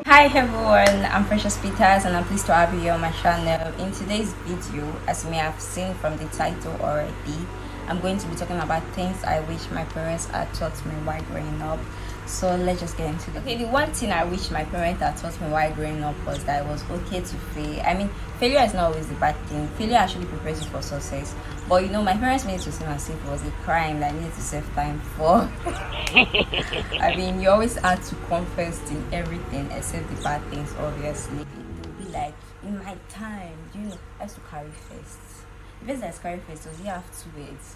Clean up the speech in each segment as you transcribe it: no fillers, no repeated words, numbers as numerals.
Hi everyone, I'm Precious Peters and I'm pleased to have you here on my channel. In today's video, as you may have seen from the title already, I'm going to be talking about things I wish my parents had taught me while growing up. So let's just get into it. Okay, the one thing I wish my parents had taught me while growing up was that it was okay to fail. I mean, failure is not always a bad thing. Failure actually prepares you for success. But you know, my parents made it to seem as if it was a crime that I needed to save time for. I mean, you always had to confess in everything except the bad things, obviously. It would be like, in my time, do you know, I used to carry first. The person that's carry first, does he have two heads?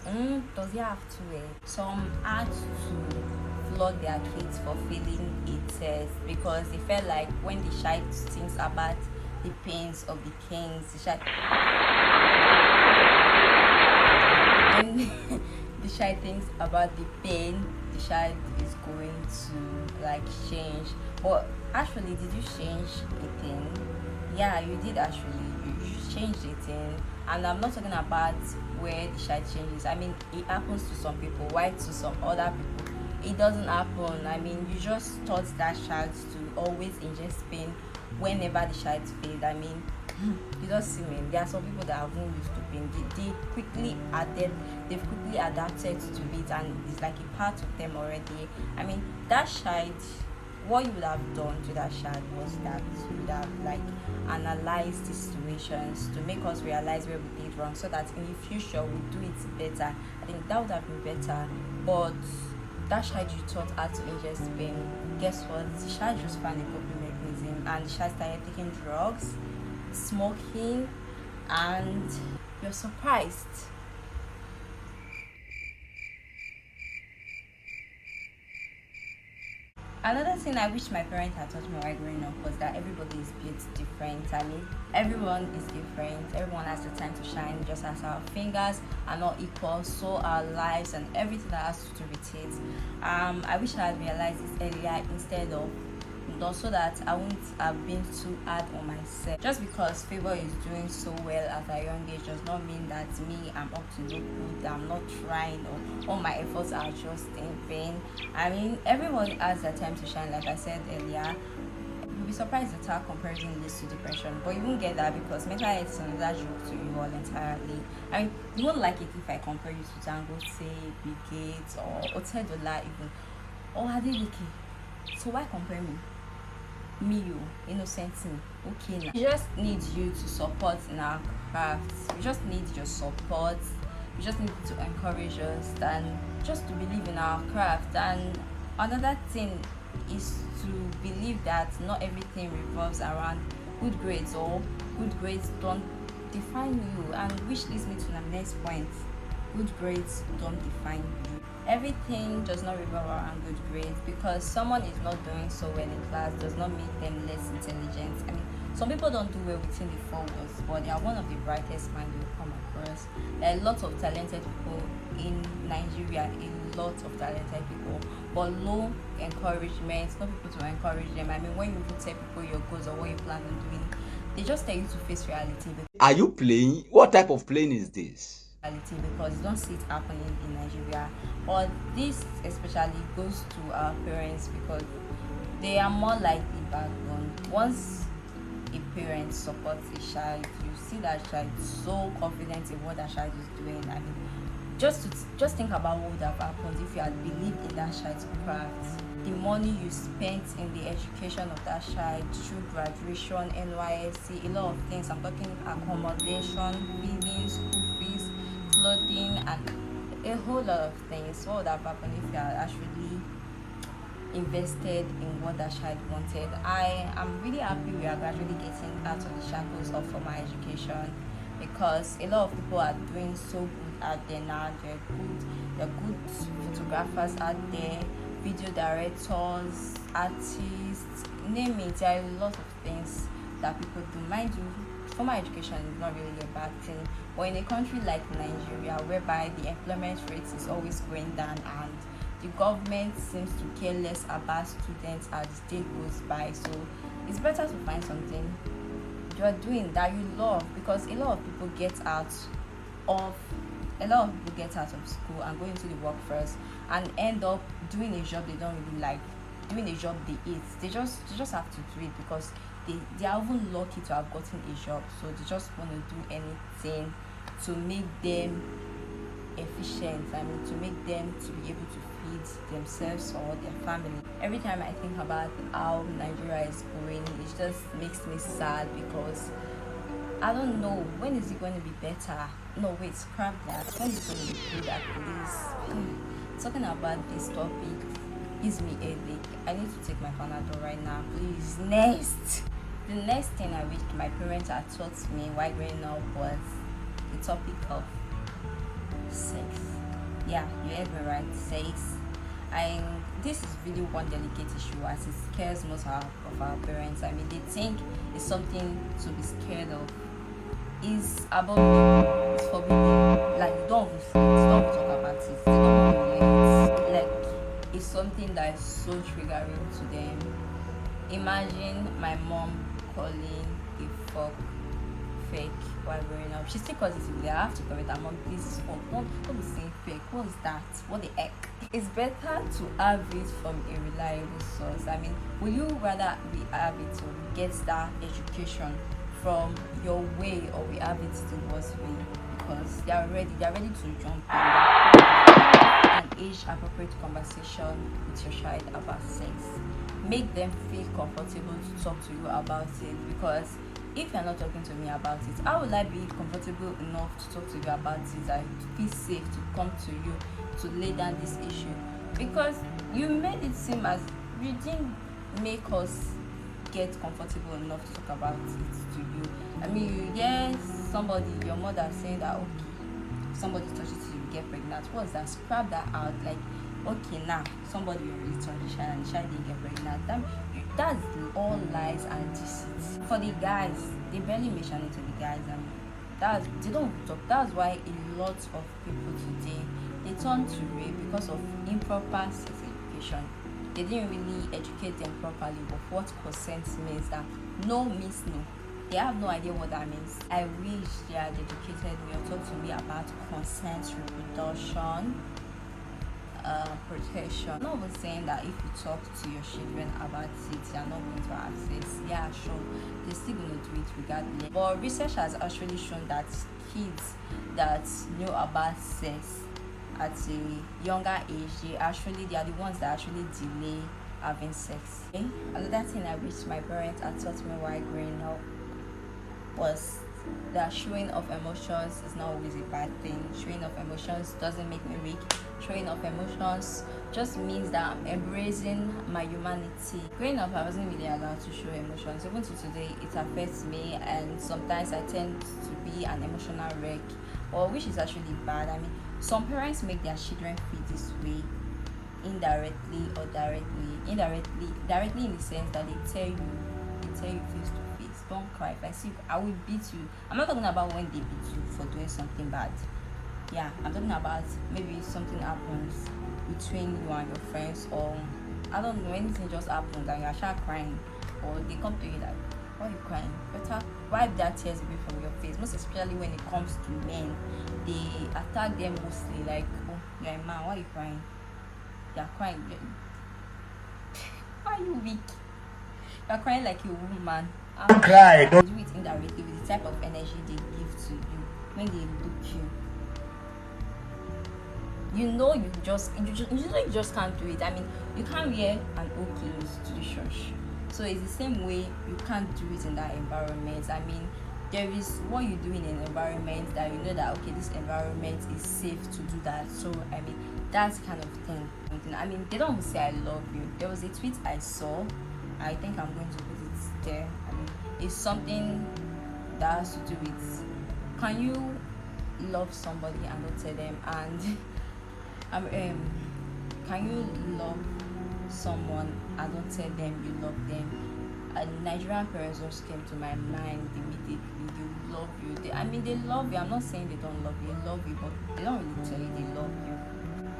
Does he have two heads? Some had to flog their kids for failing a test because they felt like when the child thinks about the pains of the kings, the child when the child thinks about the pain, the child is going to like change. But actually, did you change a thing? Yeah, you did actually. You changed a thing, and I'm not talking about where the child changes. I mean, it happens to some people. Why to some other people it doesn't happen? I mean, you just taught that child to always ingest pain whenever the child failed. I mean, you just see me. There are some people that have not used to pain. They've quickly adapted to it, and it's like a part of them already. I mean, that child, what you would have done to that child was that you would have like analyzed the situations to make us realize where we did wrong, so that in the future we do it better. I think that would have been better. But that child you taught how to ingest pain, guess what? The child just found a coping mechanism, and the child started taking drugs, smoking, and you're surprised. Another thing I wish my parents had taught me while growing up was that everybody is built different. I mean, everyone is different. Everyone has the time to shine, just as our fingers are not equal, so our lives and everything that has to do with it. I wish I had realized this earlier instead of so that I won't have been too hard on myself. Just because favor is doing so well at a young age does not mean that me, I'm up to no good, I'm not trying, or all my efforts are just in vain. I mean, everyone has their time to shine, like I said earlier. You'll be surprised at how comparison leads to depression, but you won't get that because mental health is another joke to you all entirely. I mean, you won't like it if I compare you to Dangote, Bill Gates, or to.The even, or Adeleke. So why compare me, you innocent thing? Okay, now we just need you to support in our crafts. We just need your support. We just need you to encourage us and just to believe in our craft. And another thing is to believe that not everything revolves around good grades, or good grades don't define you. And which leads me to the next point: good grades don't define you. Everything does not revolve around good grades. Because someone is not doing so well in class does not make them less intelligent. I mean, some people don't do well within the 4 walls, but they are one of the brightest minds you'll come across. There are lots of talented people in Nigeria, a lot of talented people, but low encouragement, no people to encourage them. I mean, when you tell people your goals or what you plan on doing, they just tell you to face reality. Are you playing? What type of playing is this? Because you don't see it happening in Nigeria. But this especially goes to our parents because they are more like the backbone. Once a parent supports a child, you see that child so confident in what that child is doing. I mean, just think about what would have happened if you had believed in that child's craft. The money you spent in the education of that child through graduation, NYSC, a lot of things. I'm talking accommodation, feeding, school fees, clothing, and a whole lot of things. What would have happened if you had actually invested in what that child wanted? I am really happy we are gradually getting out of the shackles of formal education, because a lot of people are doing so good out there now. They're good photographers out there, video directors, artists, name it. There are a lot of things that people do. Mind you, formal education is not really a bad thing, but in a country like Nigeria, whereby the employment rate is always going down and the government seems to care less about students as the day goes by, so it's better to find something you're doing that you love. Because a lot of people get out of school and go into the workforce and end up doing a job they don't really like. doing a job they hate, they just have to do it because they are even lucky to have gotten a job, so they just want to do anything to make them efficient. I mean, to make them to be able to feed themselves or their family. Every time I think about how Nigeria is going, it just makes me sad because I don't know, when is it going to be better? No, wait, scrap that. When is it going to be good at least? Talking about this topic gives me a headache. I need to take my Panadol right now, please. Next. The next thing I wish my parents had taught me while growing up was the topic of sex. Yeah, you heard me right, sex. And this is really one delicate issue as it scares most of our parents. I mean, they think it's something to be scared of. It's abominable, it's forbidden. Like, you don't talk about it. They don't relate. Like, it's something that is so triggering to them. Imagine my mom calling a fuck fake while growing up. She still calls it today. I have to correct her mom. Please, it's fuck. Don't be saying fake. What is that? What the heck? It's better to have it from a reliable source. I mean, will you rather we have it or we get that education from your way, or we have it the worst way? Because they're ready to jump in an age appropriate conversation with your child about sex. Make them feel comfortable to talk to you about it, because if you're not talking to me about it, how will I be comfortable enough to talk to you about it? I feel safe to come to you to lay down this issue, because you made it seem as you didn't make us get comfortable enough to talk about it to you. I mean, you hear somebody, your mother saying that okay, if somebody touches you, you get pregnant. What's that? Scrap that out. Like, okay, now somebody already touched the child and the child didn't get pregnant. That's all lies and deceit. For the guys, they barely mention it to the guys, and they don't talk. That's why a lot of people today, they turn to rape because of improper sex education. They didn't really educate them properly of what consent means. That no means no. They have no idea what that means. I wish they had educated me or talked to me about consent, reproduction, protection. I'm not even saying that if you talk to your children about it, you're not going to have sex. Yeah, sure, they're still going to do it regardless. But research has actually shown that kids that know about sex at a younger age, they are the ones that actually delay having sex. Okay? Another thing I wish my parents had taught me while growing up was that showing of emotions is not always a bad thing. Showing of emotions doesn't make me weak. Showing of emotions just means that I'm embracing my humanity. Growing up, I wasn't really allowed to show emotions. Even to today, it affects me, and sometimes I tend to be an emotional wreck, or which is actually bad. I mean, some parents make their children feel this way indirectly or directly. Directly in the sense that they tell you face to face, don't cry. If I see you, I will beat you. I'm not talking about when they beat you for doing something bad. Yeah, I'm talking about maybe something happens between you and your friends, or I don't know, anything just happens and you're actually crying, or they come to you like, why are you crying? Better wipe that tears away from your face. Most especially when it comes to men, they attack them mostly like, oh, you're a man, why are you crying? You're crying. Why are you weak? You're crying like you're a woman. Don't cry. Don't do it indirectly with the type of energy they give to you when they look you. You know, you just can't do it. I mean, you can't wear an old clothes to the church, so it's the same way. You can't do it in that environment. I mean, there is what you do in an environment that you know that okay, this environment is safe to do that. So I mean, that's kind of thing. I mean, they don't say I love you. There was a tweet I saw. I think I'm going to put it there. I mean, it's something that has to do with, can you love somebody and not tell them? And can you love someone and don't tell them you love them? Nigerian parents just came to my mind immediately. They love you. They love you. I'm not saying they don't love you. They love you, but they don't really tell you they love you.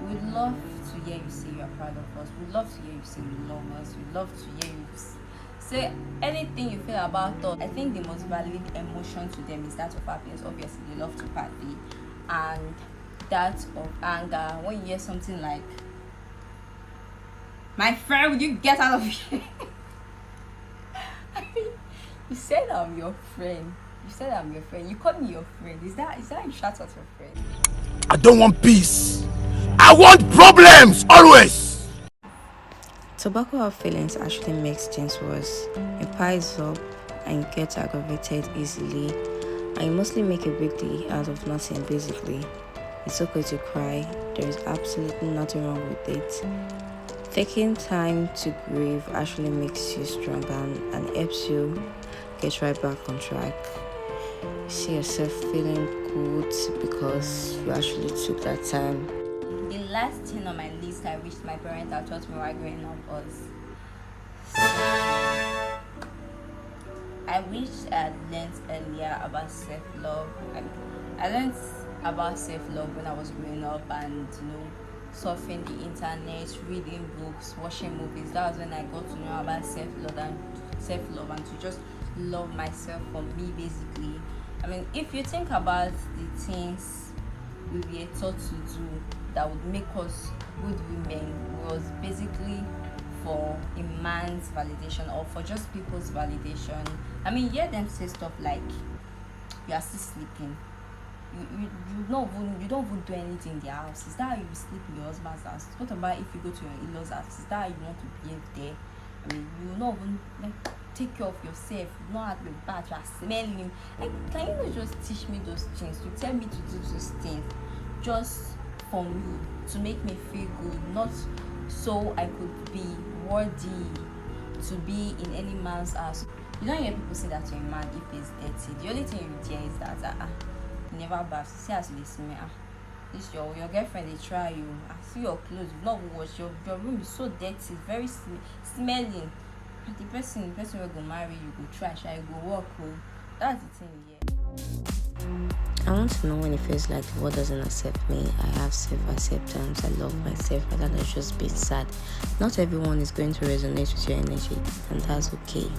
We'd love to hear you say you're proud of us. We'd love to hear you say you love us. We'd love to hear you say anything you feel about us. I think the most valid emotion to them is that of happiness. Obviously, they love to party, and that of anger. When you hear something like, My friend, will you get out of here? I mean, you said I'm your friend. You said I'm your friend. You called me your friend. Is that you shout at your friend? I don't want peace. I want problems always. Tobacco out feelings actually makes things worse. It piles up and gets aggravated easily, and you mostly make a big deal out of nothing basically. It's okay to cry, there is absolutely nothing wrong with it. Taking time to grieve actually makes you stronger and helps you get right back on track. You see yourself feeling good because you actually took that time. The last thing on my list I wish my parents had taught me while growing up was I wish I had learned earlier about self-love. I learned about self-love when I was growing up, and surfing the internet, reading books, watching movies. That was when I got to know about self-love and to just love myself for me basically. I mean, if you think about the things we were taught to do that would make us good women, was basically for a man's validation or for just people's validation. I mean, hear them say stuff like, you are still sleeping. You don't even do anything in their house. Is that how you sleep in your husband's house? What about if you go to your in-laws' house? Is that how you want to behave there? I mean, you will not even take care of yourself. You don't have your bath. You are smelling. Can you not just teach me those things? You tell me to do those things just for me, to make me feel good, not so I could be worthy to be in any man's house. You don't hear people say that to a man if he's dirty. The only thing you hear is that you never bath. See as you smell. This your girlfriend, they try you. I see your clothes, you've not washed. Your room is so dirty, very smelling. And the person will go marry you, go trash, you go walk. That's the thing here. I want to know when it feels like the world doesn't accept me. I have self-acceptance. I love myself rather than just being sad. Not everyone is going to resonate with your energy, and that's okay.